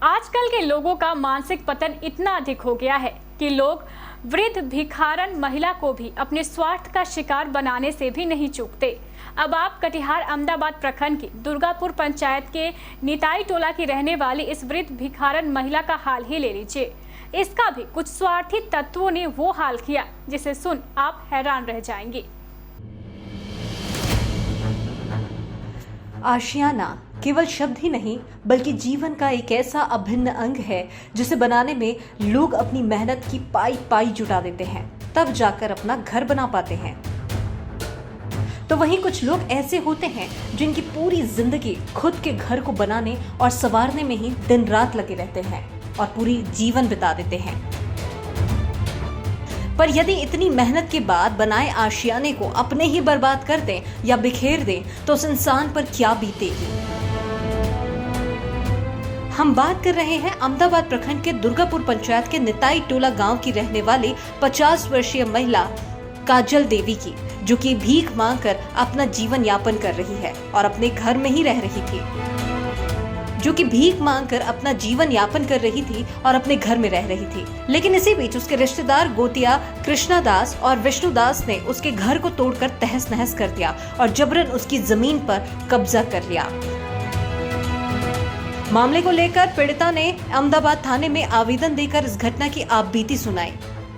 आजकल के लोगों का मानसिक पतन इतना अधिक हो गया है कि लोग वृद्ध भिखारन महिला को भी अपने स्वार्थ का शिकार बनाने से भी नहीं चूकते। अब आप कटिहार अहमदाबाद प्रखंड की दुर्गापुर पंचायत के निताई टोला की रहने वाली इस वृद्ध भिखारन महिला का हाल ही ले लीजिए। इसका भी कुछ स्वार्थी तत्वों ने वो हाल किया जिसे सुन आप हैरान रह जाएंगे। आशियाना केवल शब्द ही नहीं बल्कि जीवन का एक ऐसा अभिन्न अंग है जिसे बनाने में लोग अपनी मेहनत की पाई पाई जुटा देते हैं, तब जाकर अपना घर बना पाते हैं। तो वहीं कुछ लोग ऐसे होते हैं जिनकी पूरी जिंदगी खुद के घर को बनाने और संवारने में ही दिन रात लगे रहते हैं और पूरी जीवन बिता देते हैं। पर यदि इतनी मेहनत के बाद बनाए आशियाने को अपने ही बर्बाद कर दें या बिखेर दें तो उस इंसान पर क्या बीतेगी। हम बात कर रहे हैं अहमदाबाद प्रखंड के दुर्गापुर पंचायत के निताई टोला गांव की रहने वाली 50 वर्षीय महिला काजल देवी की, जो कि भीख मांगकर अपना जीवन यापन कर रही है और अपने घर में ही रह रही थी और अपने घर में रह रही थी। लेकिन इसी बीच उसके रिश्तेदार गोतिया कृष्णा दास और विष्णु दास ने उसके घर को तोड़कर तहस नहस कर दिया और जबरन उसकी जमीन पर कब्जा कर लिया। मामले को लेकर पीड़िता ने अहमदाबाद थाने में आवेदन देकर इस घटना की आपबीती सुनाई।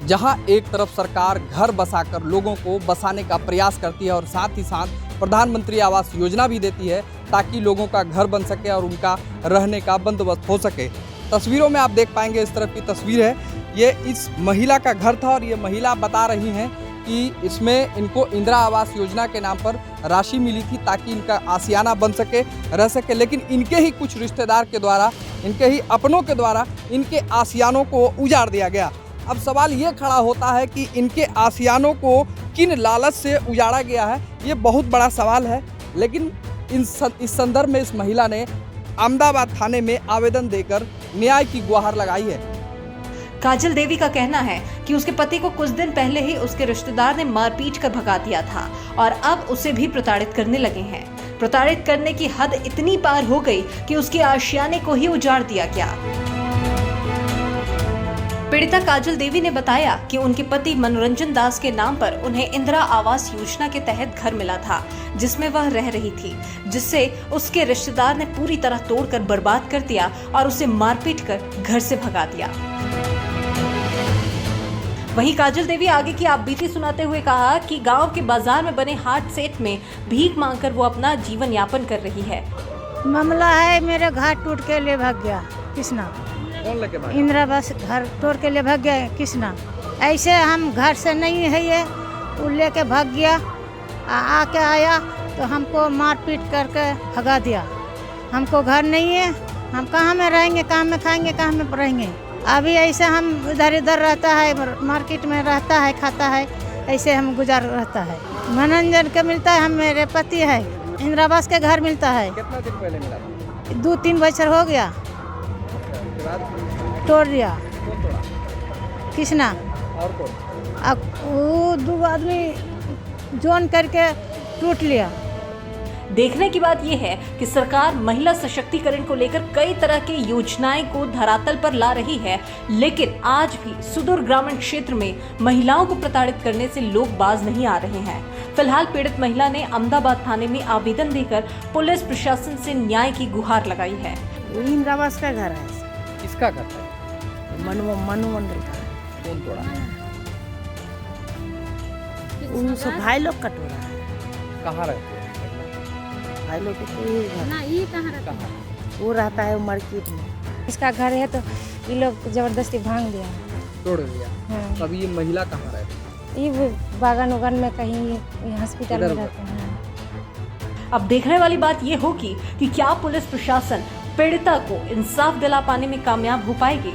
जहां एक तरफ सरकार घर बसाकर लोगों को बसाने का प्रयास करती है और साथ ही साथ प्रधानमंत्री आवास योजना भी देती है ताकि लोगों का घर बन सके और उनका रहने का बंदोबस्त हो सके। तस्वीरों में आप देख पाएंगे, इस तरफ की तस्वीर है, ये इस महिला का घर था और ये महिला बता रही हैं कि इसमें इनको इंदिरा आवास योजना के नाम पर राशि मिली थी ताकि इनका आशियाना बन सके, रह सके। लेकिन इनके ही कुछ रिश्तेदार के द्वारा, इनके ही अपनों के द्वारा इनके आशियानों को उजाड़ दिया गया। अब सवाल ये खड़ा होता है कि इनके आशियानों को किन लालच से उजाड़ा गया है, ये बहुत बड़ा सवाल है। लेकिन इस संदर्भ में इस महिला ने अहमदाबाद थाने में आवेदन देकर न्याय की गुहार लगाई है। काजल देवी का कहना है कि उसके पति को कुछ दिन पहले ही उसके रिश्तेदार ने मारपीट कर भगा दिया था और अब उसे भी प्रताड़ित करने लगे हैं। प्रताड़ित करने की हद इतनी पार हो गई कि उसके आशियाने को ही उजाड़ दिया गया। पीड़िता काजल देवी ने बताया कि उनके पति मनोरंजन दास के नाम पर उन्हें इंदिरा आवास योजना के तहत घर मिला था जिसमें वह रह रही थी, जिससे उसके रिश्तेदार ने पूरी तरह तोड़कर बर्बाद कर दिया और उसे मारपीट कर घर से भगा दिया। वहीं काजल देवी आगे की आपबीती सुनाते हुए कहा कि गांव के बाजार में बने हाट सेट में भीख मांगकर वो अपना जीवन यापन कर रही है। मामला है, मेरे घर टूट के ले भाग गया कृष्णा। कौन लेके भागा? इंदिरा आवास घर तोड़ के ले भाग गया कृष्णा। ऐसे हम घर से नहीं है, ये वो लेके भाग गया। आके आया तो हमको मारपीट करके भगा दिया। हमको घर नहीं है, हम कहाँ में रहेंगे, कहाँ में खाएंगे, कहाँ में रहेंगे। अभी ऐसे हम इधर इधर रहता है, मार्केट में रहता है, खाता है, ऐसे हम गुजार रहता है। मनोरंजन के मिलता है, हम मेरे पति है, इंदिरा आवास के घर मिलता है। कितना दिन पहले मिला था? 2-3 बछर हो गया, तोड़ दिया। कौन तोड़ा? कृष्णा। और कौन? अब वो 2 आदमी जोन करके टूट लिया। देखने की बात यह है कि सरकार महिला सशक्तिकरण को लेकर कई तरह की योजनाएं को धरातल पर ला रही है, लेकिन आज भी सुदूर ग्रामीण क्षेत्र में महिलाओं को प्रताड़ित करने से लोग बाज नहीं आ रहे हैं। फिलहाल पीड़ित महिला ने अहमदाबाद थाने में आवेदन देकर पुलिस प्रशासन से न्याय की गुहार लगाई है। इंदिरा आवास का घर है। किसका घर है? मनु मंडल का। कौन तोड़ा? वो सब भाई लोग का टोला है। कहाँ रहते हैं? भाई लोग ये कहाँ रहता है? वो रहता है मार्केट में। इसका घर है तो ये लोग जबरदस्ती भांग दिया, तोड़ दिया। हाँ। तब ये महिला कहाँ रहती है? ये बागान उगान में कहीं हॉस्पिटल में रहते हैं। अब देखने वाली बात ये होगी कि क्या पुलिस प्रशासन पीड़िता को इंसाफ दिला पाने में कामयाब हो पाएगी।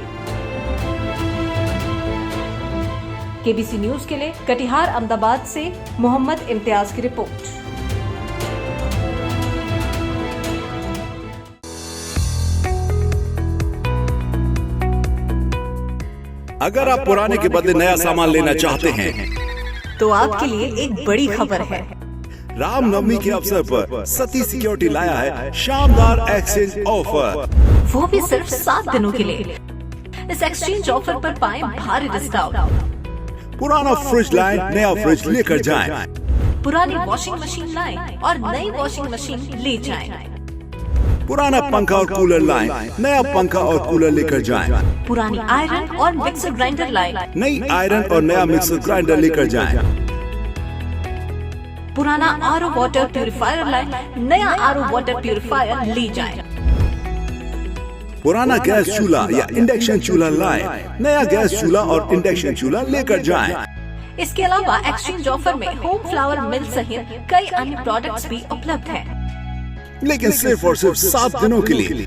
केबीसी न्यूज के लिए कटिहार अहमदाबाद से मोहम्मद इम्तियाज की रिपोर्ट। अगर आप पुराने के बदले नया सामान लेना चाहते हैं तो आपके लिए एक बड़ी खबर है। रामनवमी के अवसर पर सती सिक्योरिटी लाया है शानदार एक्सचेंज ऑफर। वो भी सिर्फ 7 दिनों के लिए। इस एक्सचेंज ऑफर पर पाएं भारी डिस्काउंट। पुराना फ्रिज लाएं, नया फ्रिज लेकर जाएं। पुरानी वॉशिंग मशीन लाएं और नई वॉशिंग मशीन ले जाएं। पुराना पंखा और कूलर लाएं, नया पंखा और कूलर लेकर जाएं। पुरानी आयरन और मिक्सर ग्राइंडर लाएं। नई आयरन और नया मिक्सर ग्राइंडर लेकर जाएं। पुराना आरओ वाटर प्यूरिफायर लाएं, नया आरओ वाटर प्यूरिफायर ले जाएं। पुराना गैस चूल्हा या इंडक्शन चूल्हा लाएं, नया गैस चूल्हा और इंडक्शन चूल्हा लेकर जाएं। इसके अलावा एक्सचेंज ऑफर में होम फ्लावर मिल्क सहित कई अन्य प्रोडक्ट्स भी उपलब्ध हैं। लेकिन सिर्फ और सिर्फ 7 दिनों के लिए।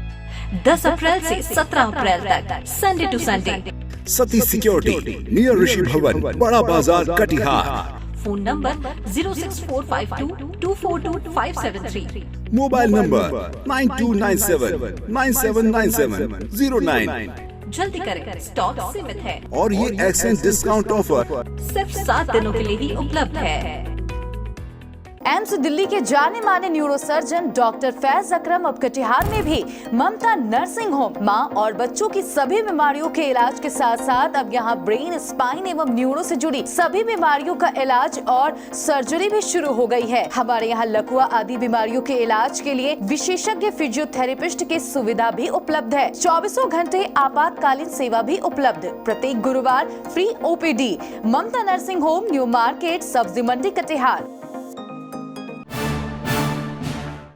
10 अप्रैल से 17 अप्रैल तक, Sunday to Sunday. Sati security, near Rishi Bhavan, Bara Bazar, Katihar. Phone number 06452242573। Mobile number 929797979709। जल्दी करें, स्टॉक सीमित है और ये एक्सचेंज डिस्काउंट ऑफर सिर्फ 7 दिनों के लिए ही उपलब्ध है। एम्स दिल्ली के जाने माने न्यूरोसर्जन डॉक्टर फैज अकरम अब कटिहार में भी ममता नर्सिंग होम मां और बच्चों की सभी बीमारियों के इलाज के साथ साथ अब यहां ब्रेन, स्पाइन एवं न्यूरो से जुड़ी सभी बीमारियों का इलाज और सर्जरी भी शुरू हो गई है। हमारे यहां लकवा आदि बीमारियों के इलाज के लिए विशेषज्ञ फिजियोथेरेपिस्ट की सुविधा भी उपलब्ध है। 24 घंटे आपातकालीन सेवा भी उपलब्ध। प्रत्येक गुरुवार फ्री ओपीडी। ममता नर्सिंग होम, न्यू मार्केट, सब्जी मंडी, कटिहार।